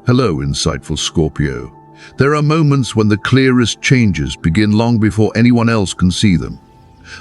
Hello, insightful Scorpio. There are moments when the clearest changes begin long before anyone else can see them.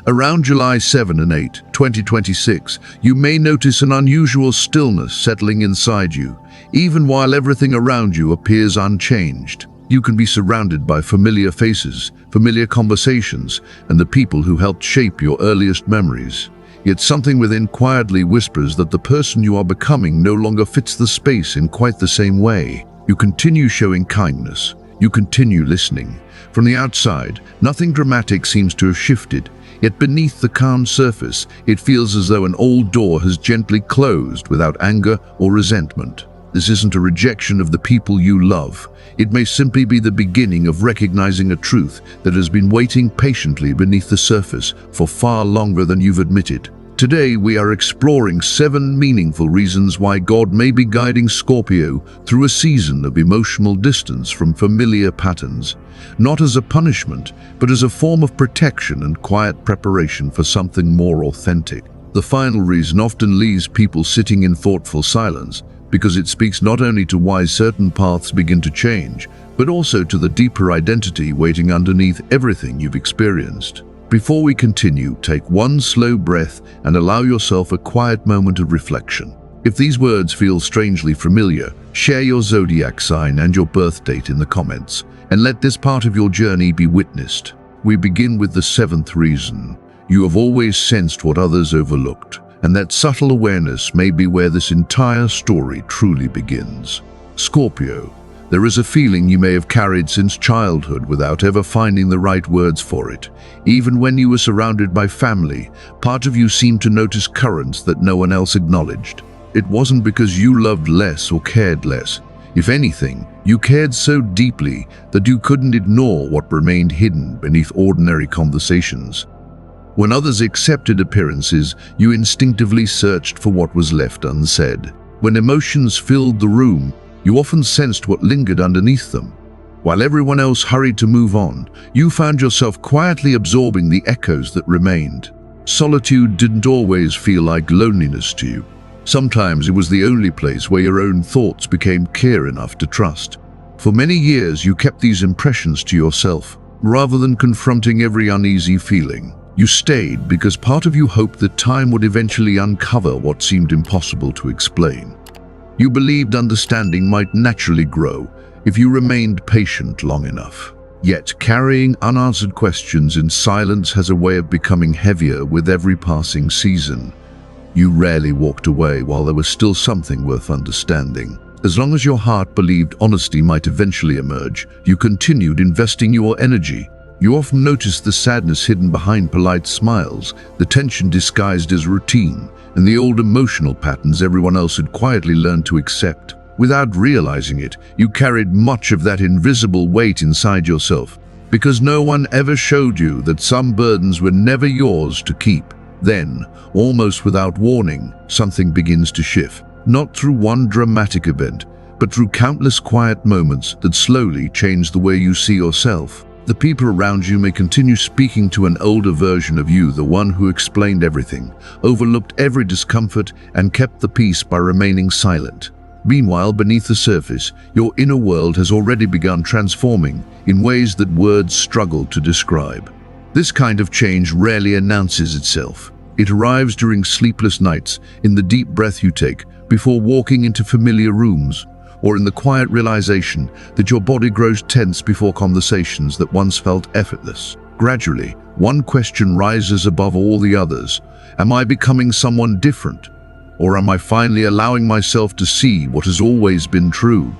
Around July 7 and 8, 2026, you may notice an unusual stillness settling inside you, even while everything around you appears unchanged. You can be surrounded by familiar faces, familiar conversations, and the people who helped shape your earliest memories. Yet something within quietly whispers that the person you are becoming no longer fits the space in quite the same way. You continue showing kindness. You continue listening. From the outside, nothing dramatic seems to have shifted, yet beneath the calm surface, it feels as though an old door has gently closed without anger or resentment. This isn't a rejection of the people you love. It may simply be the beginning of recognizing a truth that has been waiting patiently beneath the surface for far longer than you've admitted. Today, we are exploring 7 meaningful reasons why God may be guiding Scorpio through a season of emotional distance from familiar patterns, not as a punishment, but as a form of protection and quiet preparation for something more authentic. The final reason often leaves people sitting in thoughtful silence, because it speaks not only to why certain paths begin to change, but also to the deeper identity waiting underneath everything you've experienced. Before we continue, take one slow breath and allow yourself a quiet moment of reflection. If these words feel strangely familiar, share your zodiac sign and your birth date in the comments, and let this part of your journey be witnessed. We begin with the 7th reason. You have always sensed what others overlooked, and that subtle awareness may be where this entire story truly begins. Scorpio, there is a feeling you may have carried since childhood without ever finding the right words for it. Even when you were surrounded by family, part of you seemed to notice currents that no one else acknowledged. It wasn't because you loved less or cared less. If anything, you cared so deeply that you couldn't ignore what remained hidden beneath ordinary conversations. When others accepted appearances, you instinctively searched for what was left unsaid. When emotions filled the room, you often sensed what lingered underneath them. While everyone else hurried to move on, you found yourself quietly absorbing the echoes that remained. Solitude didn't always feel like loneliness to you. Sometimes it was the only place where your own thoughts became clear enough to trust. For many years, you kept these impressions to yourself, rather than confronting every uneasy feeling. You stayed because part of you hoped that time would eventually uncover what seemed impossible to explain. You believed understanding might naturally grow if you remained patient long enough. Yet carrying unanswered questions in silence has a way of becoming heavier with every passing season. You rarely walked away while there was still something worth understanding. As long as your heart believed honesty might eventually emerge, you continued investing your energy. You often noticed the sadness hidden behind polite smiles, the tension disguised as routine, and the old emotional patterns everyone else had quietly learned to accept. Without realizing it, you carried much of that invisible weight inside yourself, because no one ever showed you that some burdens were never yours to keep. Then, almost without warning, something begins to shift, not through one dramatic event, but through countless quiet moments that slowly change the way you see yourself. The people around you may continue speaking to an older version of you, the one who explained everything, overlooked every discomfort, and kept the peace by remaining silent. Meanwhile, beneath the surface, your inner world has already begun transforming in ways that words struggle to describe. This kind of change rarely announces itself. It arrives during sleepless nights, in the deep breath you take before walking into familiar rooms, or in the quiet realization that your body grows tense before conversations that once felt effortless. Gradually, one question rises above all the others. Am I becoming someone different? Or am I finally allowing myself to see what has always been true?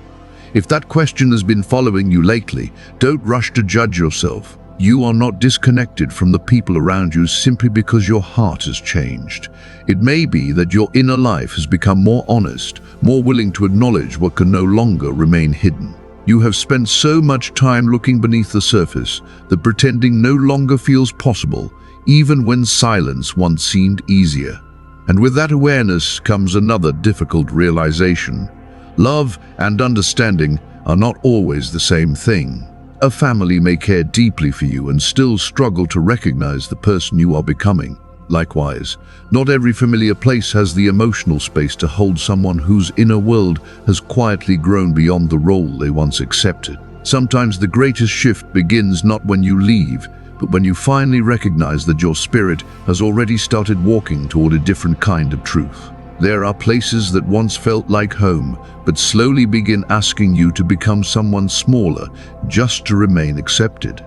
If that question has been following you lately, don't rush to judge yourself. You are not disconnected from the people around you simply because your heart has changed. It may be that your inner life has become more honest, more willing to acknowledge what can no longer remain hidden. You have spent so much time looking beneath the surface that pretending no longer feels possible, even when silence once seemed easier. And with that awareness comes another difficult realization. Love and understanding are not always the same thing. A family may care deeply for you and still struggle to recognize the person you are becoming. Likewise, not every familiar place has the emotional space to hold someone whose inner world has quietly grown beyond the role they once accepted. Sometimes the greatest shift begins not when you leave, but when you finally recognize that your spirit has already started walking toward a different kind of truth. There are places that once felt like home, but slowly begin asking you to become someone smaller just to remain accepted.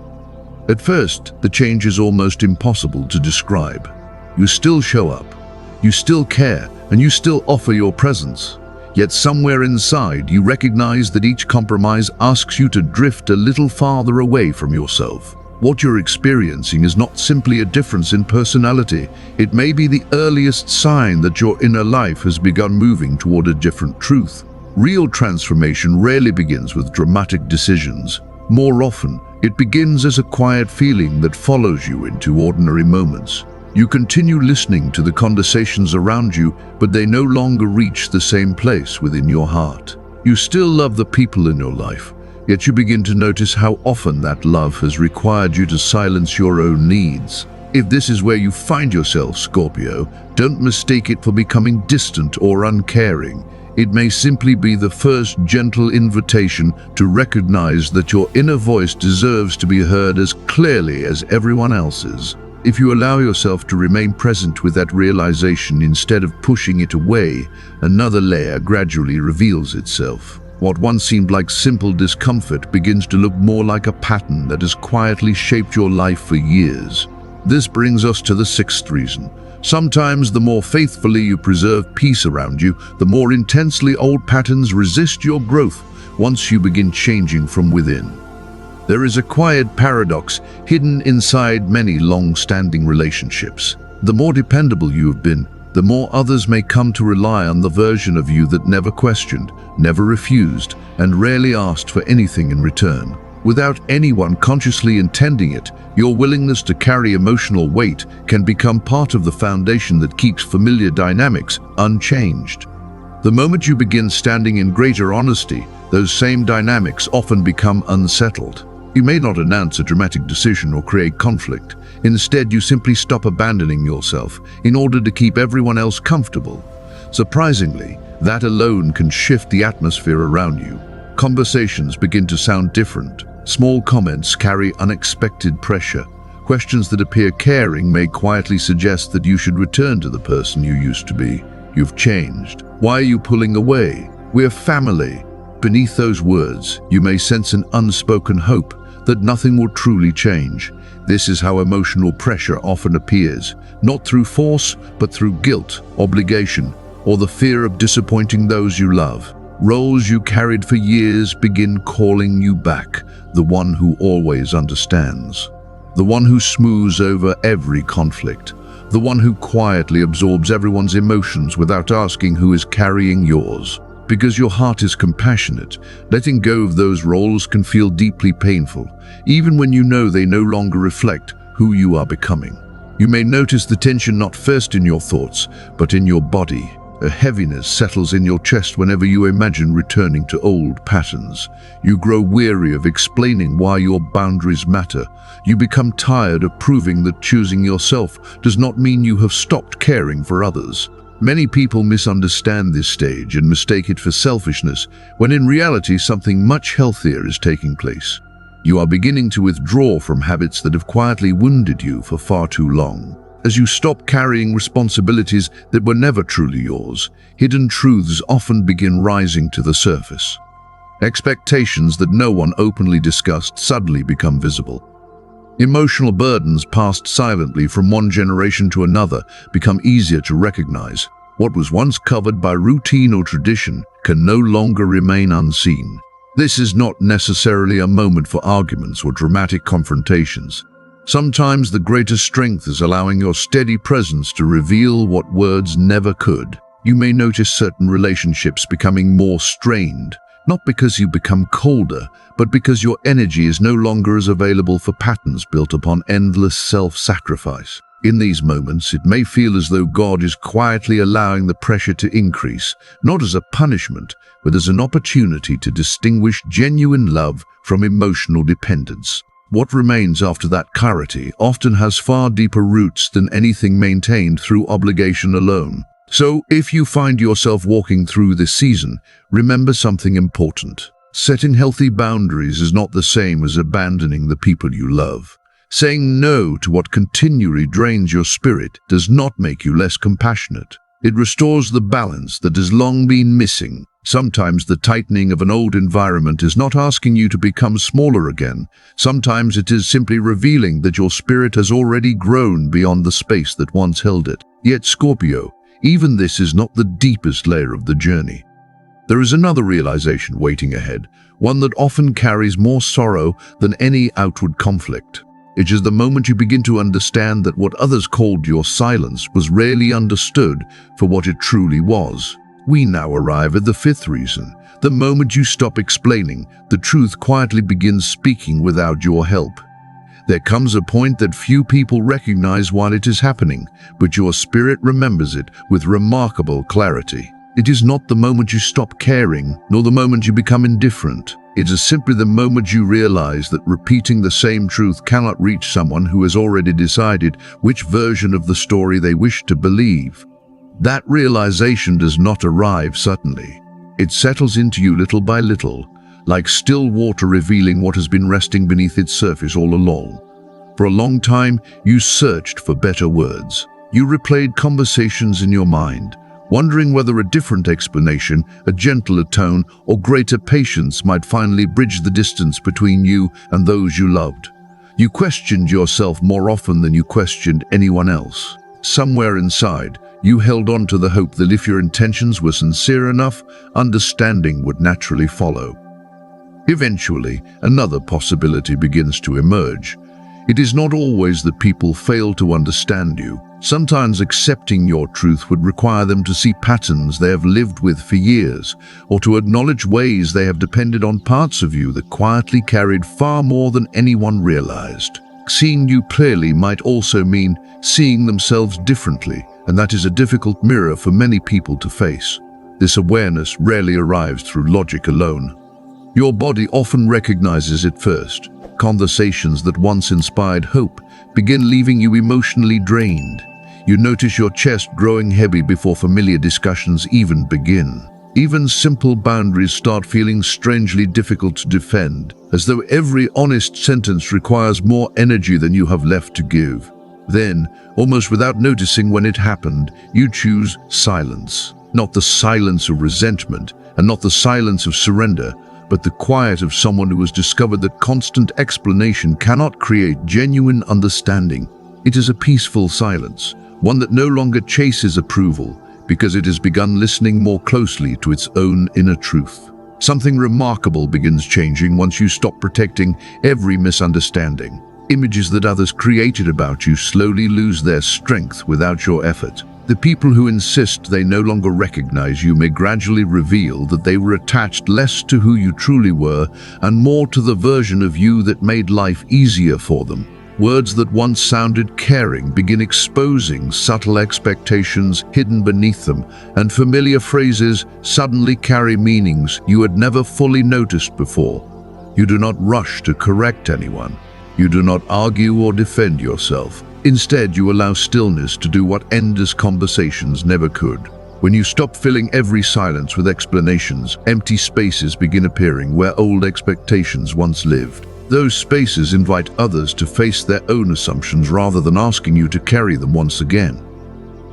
At first, the change is almost impossible to describe. You still show up, you still care, and you still offer your presence. Yet somewhere inside, you recognize that each compromise asks you to drift a little farther away from yourself. What you're experiencing is not simply a difference in personality. It may be the earliest sign that your inner life has begun moving toward a different truth. Real transformation rarely begins with dramatic decisions. More often, it begins as a quiet feeling that follows you into ordinary moments. You continue listening to the conversations around you, but they no longer reach the same place within your heart. You still love the people in your life, yet you begin to notice how often that love has required you to silence your own needs. If this is where you find yourself, Scorpio, don't mistake it for becoming distant or uncaring. It may simply be the first gentle invitation to recognize that your inner voice deserves to be heard as clearly as everyone else's. If you allow yourself to remain present with that realization instead of pushing it away, another layer gradually reveals itself. What once seemed like simple discomfort begins to look more like a pattern that has quietly shaped your life for years. This brings us to the sixth reason. Sometimes the more faithfully you preserve peace around you, the more intensely old patterns resist your growth once you begin changing from within. There is a quiet paradox hidden inside many long-standing relationships. The more dependable you have been, the more others may come to rely on the version of you that never questioned, never refused, and rarely asked for anything in return. Without anyone consciously intending it, your willingness to carry emotional weight can become part of the foundation that keeps familiar dynamics unchanged. The moment you begin standing in greater honesty, those same dynamics often become unsettled. You may not announce a dramatic decision or create conflict. Instead, you simply stop abandoning yourself in order to keep everyone else comfortable. Surprisingly, that alone can shift the atmosphere around you. Conversations begin to sound different. Small comments carry unexpected pressure. Questions that appear caring may quietly suggest that you should return to the person you used to be. You've changed. Why are you pulling away? We're family. Beneath those words, you may sense an unspoken hope that nothing will truly change. This is how emotional pressure often appears, not through force, but through guilt, obligation, or the fear of disappointing those you love. Roles you carried for years begin calling you back, the one who always understands, the one who smooths over every conflict, the one who quietly absorbs everyone's emotions without asking who is carrying yours. Because your heart is compassionate, letting go of those roles can feel deeply painful, even when you know they no longer reflect who you are becoming. You may notice the tension not first in your thoughts, but in your body. A heaviness settles in your chest whenever you imagine returning to old patterns. You grow weary of explaining why your boundaries matter. You become tired of proving that choosing yourself does not mean you have stopped caring for others. Many people misunderstand this stage and mistake it for selfishness, when in reality something much healthier is taking place. You are beginning to withdraw from habits that have quietly wounded you for far too long. As you stop carrying responsibilities that were never truly yours, hidden truths often begin rising to the surface. Expectations that no one openly discussed suddenly become visible. Emotional burdens passed silently from one generation to another become easier to recognize. What was once covered by routine or tradition can no longer remain unseen. This is not necessarily a moment for arguments or dramatic confrontations. Sometimes the greatest strength is allowing your steady presence to reveal what words never could. You may notice certain relationships becoming more strained, not because you become colder, but because your energy is no longer as available for patterns built upon endless self-sacrifice. In these moments, it may feel as though God is quietly allowing the pressure to increase, not as a punishment, but as an opportunity to distinguish genuine love from emotional dependence. What remains after that clarity often has far deeper roots than anything maintained through obligation alone. So, if you find yourself walking through this season, remember something important. Setting healthy boundaries is not the same as abandoning the people you love. Saying no to what continually drains your spirit does not make you less compassionate. It restores the balance that has long been missing. Sometimes the tightening of an old environment is not asking you to become smaller again. Sometimes it is simply revealing that your spirit has already grown beyond the space that once held it. Yet, Scorpio, even this is not the deepest layer of the journey. There is another realization waiting ahead, one that often carries more sorrow than any outward conflict. It is the moment you begin to understand that what others called your silence was rarely understood for what it truly was. We now arrive at the fifth reason. The moment you stop explaining, the truth quietly begins speaking without your help. There comes a point that few people recognize while it is happening, but your spirit remembers it with remarkable clarity. It is not the moment you stop caring, nor the moment you become indifferent. It is simply the moment you realize that repeating the same truth cannot reach someone who has already decided which version of the story they wish to believe. That realization does not arrive suddenly. It settles into you little by little, like still water revealing what has been resting beneath its surface all along. For a long time, you searched for better words. You replayed conversations in your mind, wondering whether a different explanation, a gentler tone, or greater patience might finally bridge the distance between you and those you loved. You questioned yourself more often than you questioned anyone else. Somewhere inside, you held on to the hope that if your intentions were sincere enough, understanding would naturally follow. Eventually, another possibility begins to emerge. It is not always that people fail to understand you. Sometimes accepting your truth would require them to see patterns they have lived with for years, or to acknowledge ways they have depended on parts of you that quietly carried far more than anyone realized. Seeing you clearly might also mean seeing themselves differently, and that is a difficult mirror for many people to face. This awareness rarely arrives through logic alone. Your body often recognizes it first. Conversations that once inspired hope begin leaving you emotionally drained. You notice your chest growing heavy before familiar discussions even begin. Even simple boundaries start feeling strangely difficult to defend, as though every honest sentence requires more energy than you have left to give. Then, almost without noticing when it happened, you choose silence. Not the silence of resentment, and not the silence of surrender, but the quiet of someone who has discovered that constant explanation cannot create genuine understanding. It is a peaceful silence, one that no longer chases approval, because it has begun listening more closely to its own inner truth. Something remarkable begins changing once you stop protecting every misunderstanding. Images that others created about you slowly lose their strength without your effort. The people who insist they no longer recognize you may gradually reveal that they were attached less to who you truly were and more to the version of you that made life easier for them. Words that once sounded caring begin exposing subtle expectations hidden beneath them, and familiar phrases suddenly carry meanings you had never fully noticed before. You do not rush to correct anyone. You do not argue or defend yourself. Instead, you allow stillness to do what endless conversations never could. When you stop filling every silence with explanations, empty spaces begin appearing where old expectations once lived. Those spaces invite others to face their own assumptions rather than asking you to carry them once again.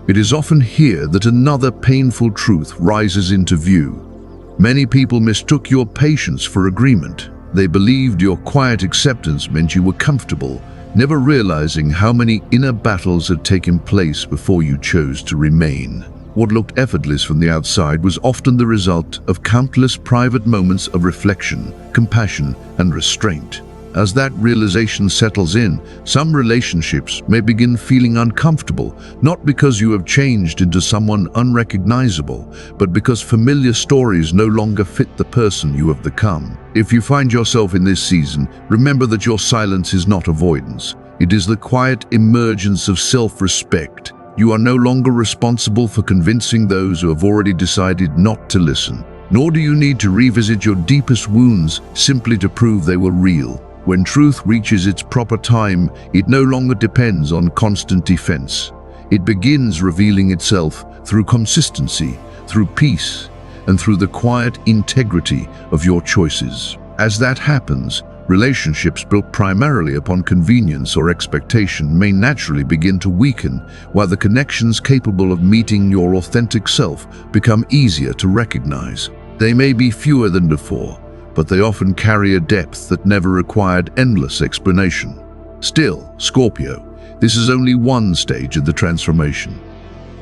It is often here that another painful truth rises into view. Many people mistook your patience for agreement. They believed your quiet acceptance meant you were comfortable, never realizing how many inner battles had taken place before you chose to remain. What looked effortless from the outside was often the result of countless private moments of reflection, compassion, and restraint. As that realization settles in, some relationships may begin feeling uncomfortable, not because you have changed into someone unrecognizable, but because familiar stories no longer fit the person you have become. If you find yourself in this season, remember that your silence is not avoidance. It is the quiet emergence of self-respect. You are no longer responsible for convincing those who have already decided not to listen. Nor do you need to revisit your deepest wounds simply to prove they were real. When truth reaches its proper time, it no longer depends on constant defense. It begins revealing itself through consistency, through peace, and through the quiet integrity of your choices. As that happens, relationships built primarily upon convenience or expectation may naturally begin to weaken, while the connections capable of meeting your authentic self become easier to recognize. They may be fewer than before, but they often carry a depth that never required endless explanation. Still, Scorpio, this is only one stage of the transformation.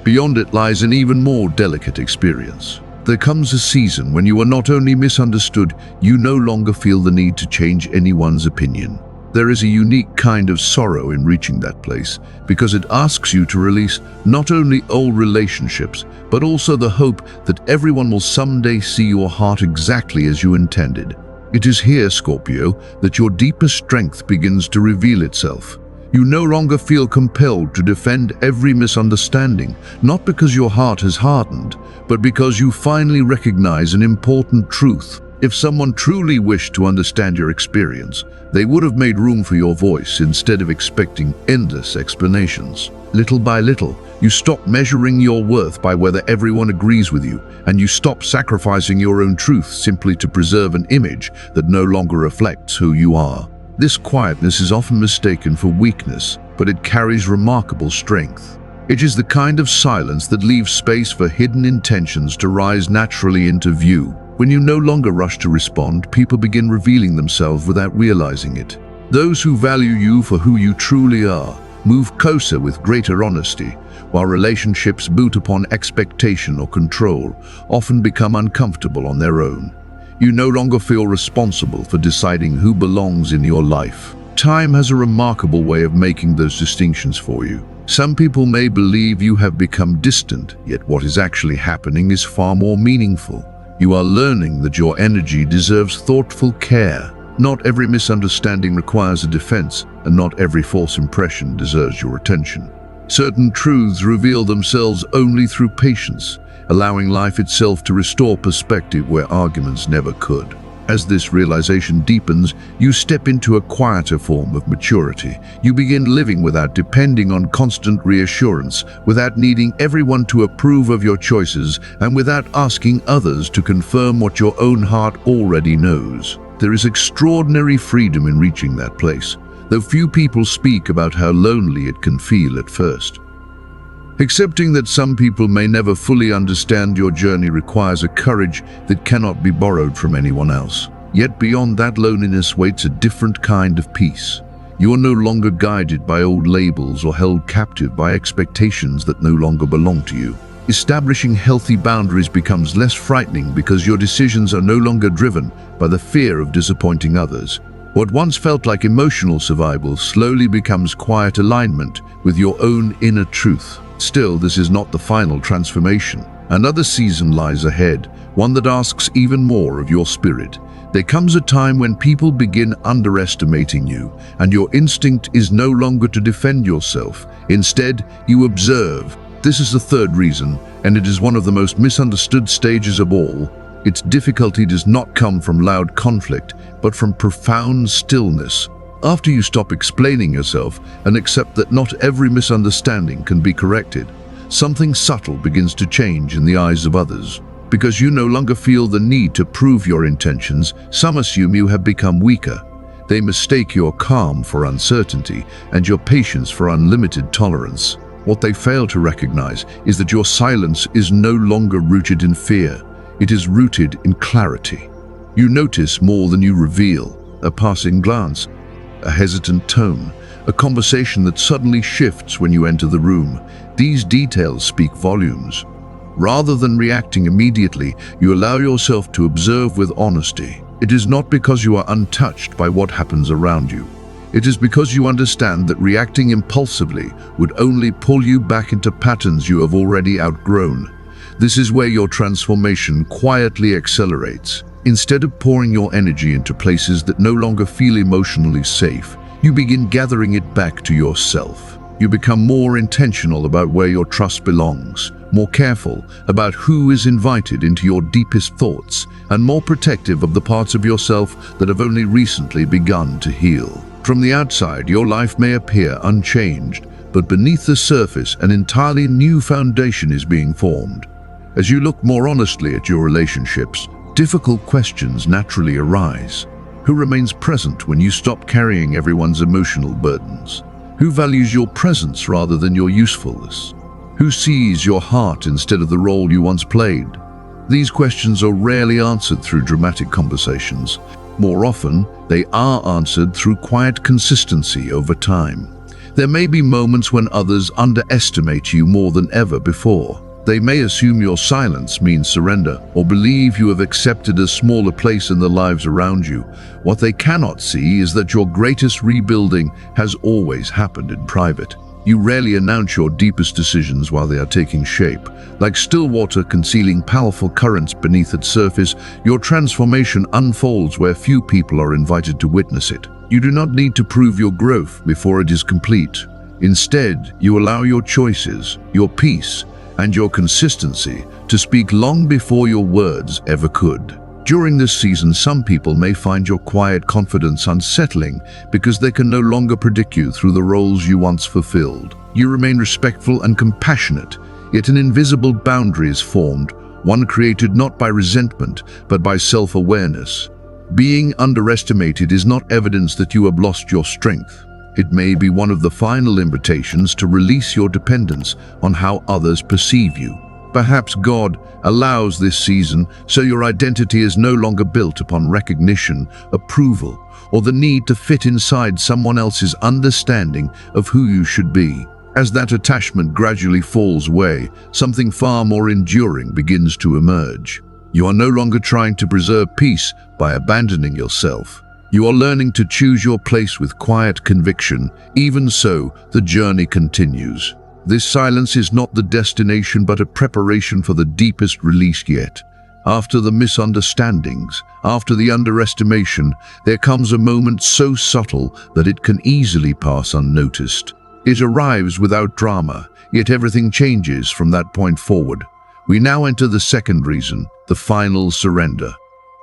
Beyond it lies an even more delicate experience. There comes a season when you are not only misunderstood, you no longer feel the need to change anyone's opinion. There is a unique kind of sorrow in reaching that place, because it asks you to release not only old relationships, but also the hope that everyone will someday see your heart exactly as you intended. It is here, Scorpio, that your deepest strength begins to reveal itself. You no longer feel compelled to defend every misunderstanding, not because your heart has hardened, but because you finally recognize an important truth. If someone truly wished to understand your experience, they would have made room for your voice instead of expecting endless explanations. Little by little, you stop measuring your worth by whether everyone agrees with you, and you stop sacrificing your own truth simply to preserve an image that no longer reflects who you are. This quietness is often mistaken for weakness, but it carries remarkable strength. It is the kind of silence that leaves space for hidden intentions to rise naturally into view. When you no longer rush to respond, people begin revealing themselves without realizing it. Those who value you for who you truly are move closer with greater honesty, while relationships built upon expectation or control often become uncomfortable on their own. You no longer feel responsible for deciding who belongs in your life. Time has a remarkable way of making those distinctions for you. Some people may believe you have become distant, yet what is actually happening is far more meaningful. You are learning that your energy deserves thoughtful care. Not every misunderstanding requires a defense, and not every false impression deserves your attention. Certain truths reveal themselves only through patience, allowing life itself to restore perspective where arguments never could. As this realization deepens, you step into a quieter form of maturity. You begin living without depending on constant reassurance, without needing everyone to approve of your choices, and without asking others to confirm what your own heart already knows. There is extraordinary freedom in reaching that place, though few people speak about how lonely it can feel at first. Accepting that some people may never fully understand your journey requires a courage that cannot be borrowed from anyone else. Yet beyond that loneliness waits a different kind of peace. You are no longer guided by old labels or held captive by expectations that no longer belong to you. Establishing healthy boundaries becomes less frightening because your decisions are no longer driven by the fear of disappointing others. What once felt like emotional survival slowly becomes quiet alignment with your own inner truth. Still, this is not the final transformation. Another season lies ahead, one that asks even more of your spirit. There comes a time when people begin underestimating you, and your instinct is no longer to defend yourself. Instead, you observe. This is the third reason, and it is one of the most misunderstood stages of all. Its difficulty does not come from loud conflict, but from profound stillness. After you stop explaining yourself and accept that not every misunderstanding can be corrected, something subtle begins to change in the eyes of others. Because you no longer feel the need to prove your intentions, some assume you have become weaker. They mistake your calm for uncertainty and your patience for unlimited tolerance. What they fail to recognize is that your silence is no longer rooted in fear. It is rooted in clarity. You notice more than you reveal, a passing glance, a hesitant tone, a conversation that suddenly shifts when you enter the room. These details speak volumes. Rather than reacting immediately, you allow yourself to observe with honesty. It is not because you are untouched by what happens around you. It is because you understand that reacting impulsively would only pull you back into patterns you have already outgrown. This is where your transformation quietly accelerates. Instead of pouring your energy into places that no longer feel emotionally safe, you begin gathering it back to yourself. You become more intentional about where your trust belongs, more careful about who is invited into your deepest thoughts, and more protective of the parts of yourself that have only recently begun to heal. From the outside, your life may appear unchanged, but beneath the surface, an entirely new foundation is being formed. As you look more honestly at your relationships, difficult questions naturally arise. Who remains present when you stop carrying everyone's emotional burdens? Who values your presence rather than your usefulness? Who sees your heart instead of the role you once played? These questions are rarely answered through dramatic conversations. More often, they are answered through quiet consistency over time. There may be moments when others underestimate you more than ever before. They may assume your silence means surrender, or believe you have accepted a smaller place in the lives around you. What they cannot see is that your greatest rebuilding has always happened in private. You rarely announce your deepest decisions while they are taking shape. Like still water concealing powerful currents beneath its surface, your transformation unfolds where few people are invited to witness it. You do not need to prove your growth before it is complete. Instead, you allow your choices, your peace, and your consistency to speak long before your words ever could. During this season, some people may find your quiet confidence unsettling because they can no longer predict you through the roles you once fulfilled. You remain respectful and compassionate, yet an invisible boundary is formed, one created not by resentment, but by self-awareness. Being underestimated is not evidence that you have lost your strength. It may be one of the final invitations to release your dependence on how others perceive you. Perhaps God allows this season so your identity is no longer built upon recognition, approval, or the need to fit inside someone else's understanding of who you should be. As that attachment gradually falls away, something far more enduring begins to emerge. You are no longer trying to preserve peace by abandoning yourself. You are learning to choose your place with quiet conviction. Even so, the journey continues. This silence is not the destination but a preparation for the deepest release yet. After the misunderstandings, after the underestimation, there comes a moment so subtle that it can easily pass unnoticed. It arrives without drama, yet everything changes from that point forward. We now enter the second reason, the final surrender.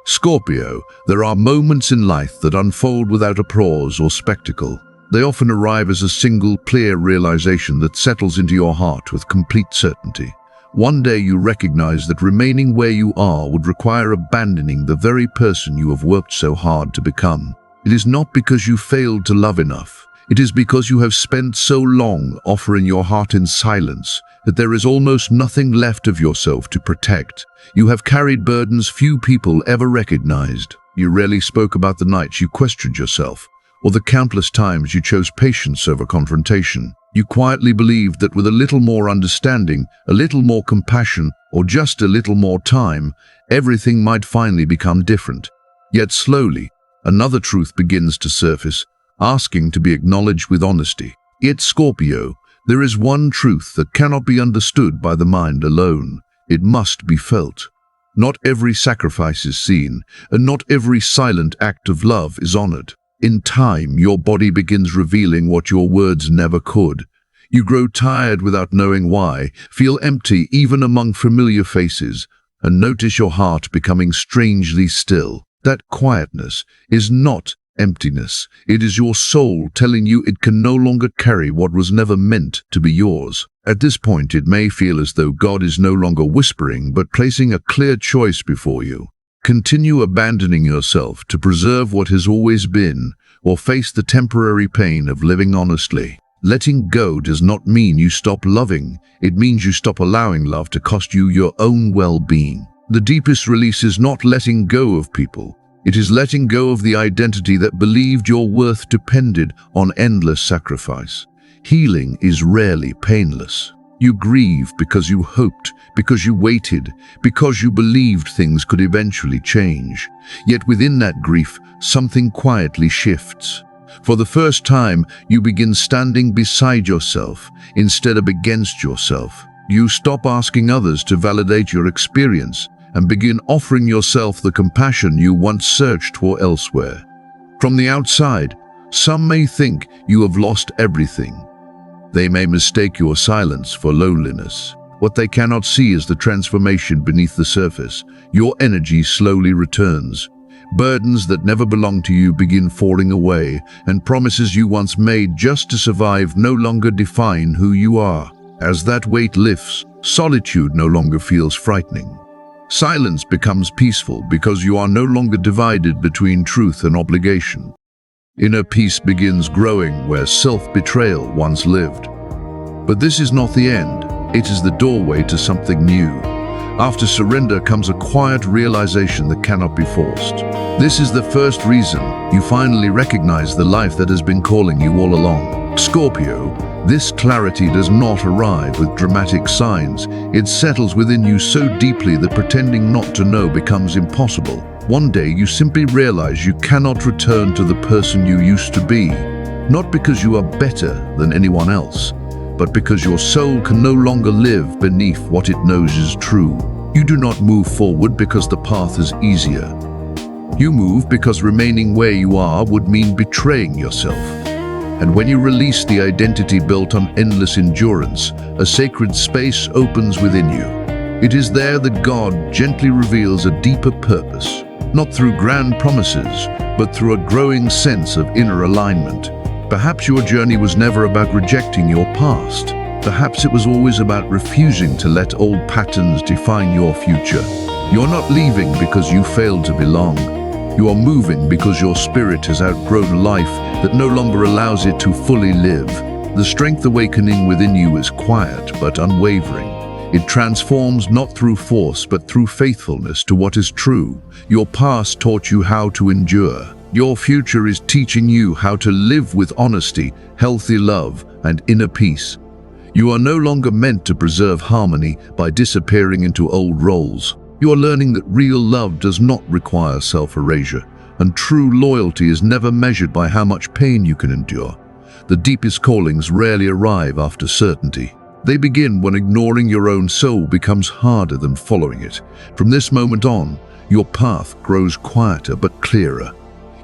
Scorpio, there are moments in life that unfold without applause or spectacle. They often arrive as a single, clear realization that settles into your heart with complete certainty. One day you recognize that remaining where you are would require abandoning the very person you have worked so hard to become. It is not because you failed to love enough. It is because you have spent so long offering your heart in silence that there is almost nothing left of yourself to protect. You have carried burdens few people ever recognized. You rarely spoke about the nights you questioned yourself, or the countless times you chose patience over confrontation. You quietly believed that with a little more understanding, a little more compassion, or just a little more time, everything might finally become different. Yet slowly, another truth begins to surface, asking to be acknowledged with honesty. Yet Scorpio, there is one truth that cannot be understood by the mind alone. It must be felt. Not every sacrifice is seen, and not every silent act of love is honored. In time, your body begins revealing what your words never could. You grow tired without knowing why, feel empty even among familiar faces, and notice your heart becoming strangely still. That quietness is not emptiness. It is your soul telling you it can no longer carry what was never meant to be yours. At this point, it may feel as though God is no longer whispering, but placing a clear choice before you. Continue abandoning yourself to preserve what has always been, or face the temporary pain of living honestly. Letting go does not mean you stop loving. It means you stop allowing love to cost you your own well-being. The deepest release is not letting go of people. It is letting go of the identity that believed your worth depended on endless sacrifice. Healing is rarely painless. You grieve because you hoped, because you waited, because you believed things could eventually change. Yet within that grief, something quietly shifts. For the first time, you begin standing beside yourself instead of against yourself. You stop asking others to validate your experience and begin offering yourself the compassion you once searched for elsewhere. From the outside, some may think you have lost everything. They may mistake your silence for loneliness. What they cannot see is the transformation beneath the surface. Your energy slowly returns. Burdens that never belonged to you begin falling away, and promises you once made just to survive no longer define who you are. As that weight lifts, solitude no longer feels frightening. Silence becomes peaceful because you are no longer divided between truth and obligation. Inner peace begins growing where self-betrayal once lived. But this is not the end. It is the doorway to something new. After surrender comes a quiet realization that cannot be forced. This is the first reason you finally recognize the life that has been calling you all along. Scorpio, this clarity does not arrive with dramatic signs. It settles within you so deeply that pretending not to know becomes impossible. One day you simply realize you cannot return to the person you used to be, not because you are better than anyone else, but because your soul can no longer live beneath what it knows is true. You do not move forward because the path is easier. You move because remaining where you are would mean betraying yourself. And when you release the identity built on endless endurance, a sacred space opens within you. It is there that God gently reveals a deeper purpose, not through grand promises, but through a growing sense of inner alignment. Perhaps your journey was never about rejecting your past. Perhaps it was always about refusing to let old patterns define your future. You're not leaving because you failed to belong. You are moving because your spirit has outgrown a life that no longer allows it to fully live. The strength awakening within you is quiet but unwavering. It transforms not through force but through faithfulness to what is true. Your past taught you how to endure. Your future is teaching you how to live with honesty, healthy love, and inner peace. You are no longer meant to preserve harmony by disappearing into old roles. You are learning that real love does not require self-erasure, and true loyalty is never measured by how much pain you can endure. The deepest callings rarely arrive after certainty. They begin when ignoring your own soul becomes harder than following it. From this moment on, your path grows quieter but clearer.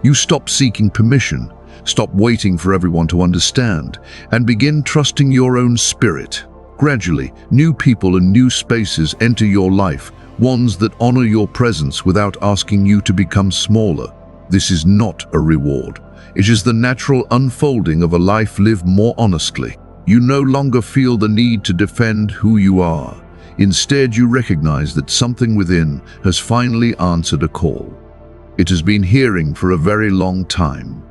You stop seeking permission, stop waiting for everyone to understand, and begin trusting your own spirit. Gradually, new people and new spaces enter your life, ones that honor your presence without asking you to become smaller. This is not a reward. It is the natural unfolding of a life lived more honestly. You no longer feel the need to defend who you are. Instead, you recognize that something within has finally answered a call. It has been hearing for a very long time.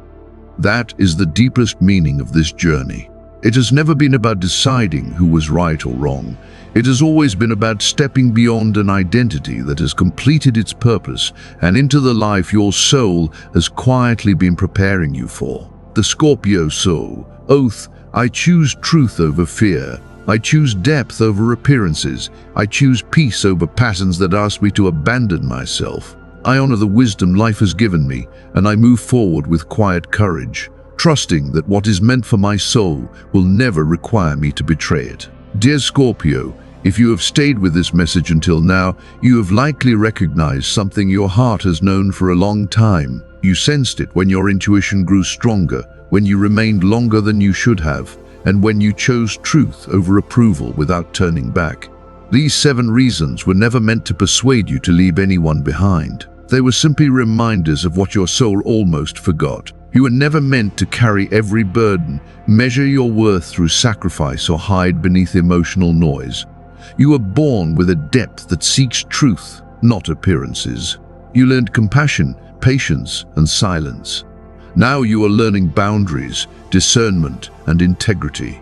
That is the deepest meaning of this journey. It has never been about deciding who was right or wrong. It has always been about stepping beyond an identity that has completed its purpose and into the life your soul has quietly been preparing you for. The Scorpio soul, oath, I choose truth over fear. I choose depth over appearances. I choose peace over patterns that ask me to abandon myself. I honor the wisdom life has given me, and I move forward with quiet courage, trusting that what is meant for my soul will never require me to betray it. Dear Scorpio, if you have stayed with this message until now, you have likely recognized something your heart has known for a long time. You sensed it when your intuition grew stronger, when you remained longer than you should have, and when you chose truth over approval without turning back. These 7 reasons were never meant to persuade you to leave anyone behind. They were simply reminders of what your soul almost forgot. You were never meant to carry every burden, measure your worth through sacrifice, or hide beneath emotional noise. You were born with a depth that seeks truth, not appearances. You learned compassion, patience, and silence. Now you are learning boundaries, discernment, and integrity.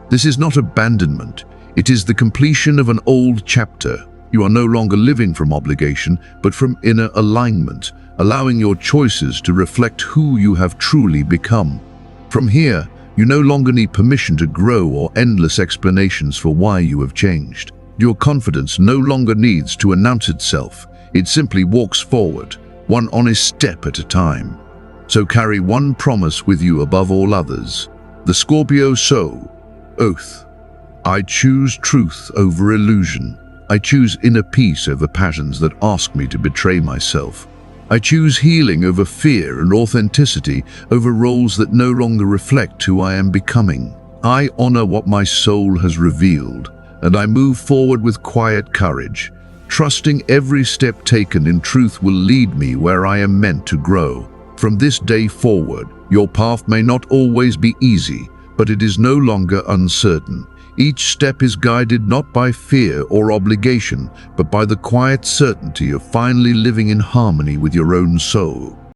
This is not abandonment. It is the completion of an old chapter. You are no longer living from obligation, but from inner alignment, allowing your choices to reflect who you have truly become. From here, you no longer need permission to grow or endless explanations for why you have changed. Your confidence no longer needs to announce itself. It simply walks forward, one honest step at a time. So carry one promise with you above all others. The Scorpio soul, oath. I choose truth over illusion. I choose inner peace over patterns that ask me to betray myself. I choose healing over fear and authenticity over roles that no longer reflect who I am becoming. I honor what my soul has revealed, and I move forward with quiet courage, trusting every step taken in truth will lead me where I am meant to grow. From this day forward, your path may not always be easy, but it is no longer uncertain. Each step is guided not by fear or obligation, but by the quiet certainty of finally living in harmony with your own soul.